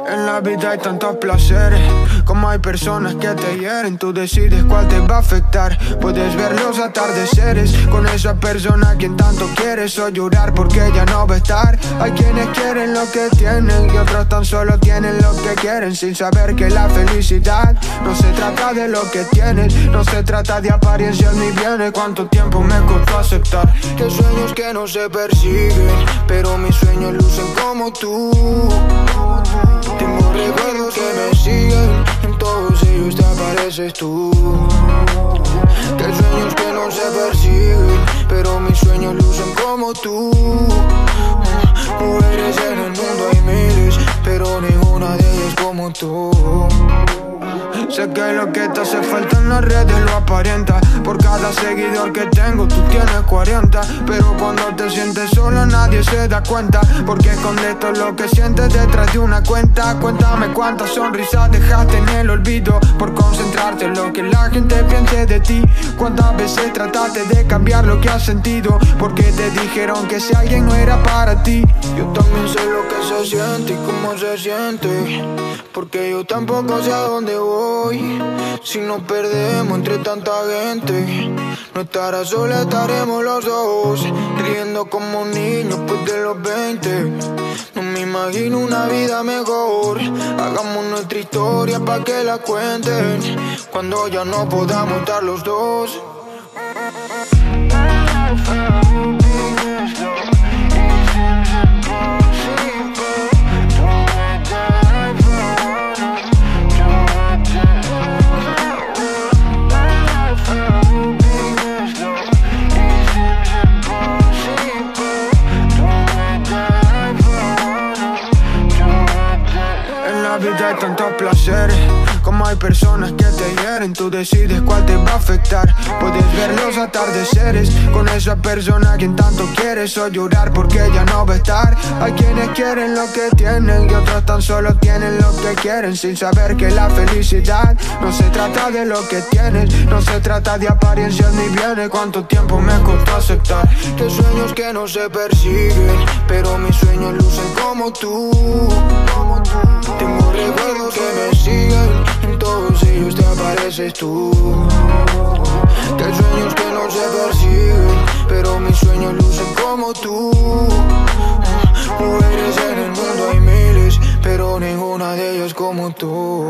En la vida hay tantos placeres, como hay personas que te hieren. Tú decides cuál te va a afectar. Puedes ver los atardeceres con esa persona a quien tanto quieres, o llorar porque ya no va a estar. Hay quienes quieren lo que tienen y otros tan solo tienen lo que quieren, sin saber que la felicidad no se trata de lo que tienes, no se trata de apariencias ni bienes. Cuánto tiempo me costó aceptar que sueños que no se persiguen, pero mis sueños lucen como tú. Tengo recuerdos que me siguen, en todos ellos te apareces tú. Que hay sueños que no se persiguen, pero mis sueños lucen como tú. Mujeres en el mundo hay miles, pero ninguna de ellas como tú. Sé que lo que te hace falta en las redes lo aparenta. Por cada seguidor que tengo tú tienes 40. Pero cuando te sientes sola nadie se da cuenta, porque escondes todo lo que sientes detrás de una cuenta. Cuéntame cuántas sonrisas dejaste en el olvido por concentrarte en lo que la gente piense de ti. Cuántas veces trataste de cambiar lo que has sentido porque te dijeron que si alguien no era para ti. Yo también sé lo que se siente y cómo se siente, porque yo tampoco sé a dónde voy. Si nos perdemos entre tanta gente, no estarás sola, estaremos los dos, riendo como niños pues de los 20. No me imagino una vida mejor. Hagamos nuestra historia pa' que la cuenten cuando ya no podamos estar los dos. En la vida hay tantos placeres, como hay personas que te hieren. Tú decides cuál te va a afectar. Puedes ver los atardeceres con esa persona a quien tanto quieres, o llorar porque ya no va a estar. Hay quienes quieren lo que tienen y otros tan solo tienen lo que quieren, sin saber que la felicidad no se trata de lo que tienes, no se trata de apariencias ni bienes. Cuánto tiempo me costó aceptar que sueños que no se persiguen, pero mis sueños lucen como tú. Tengo recuerdos que me siguen, en todos ellos te apareces tú. Que hay sueños que no se persiguen, pero mis sueños lucen como tú. Mujeres en el mundo hay miles, pero ninguna de ellas como tú.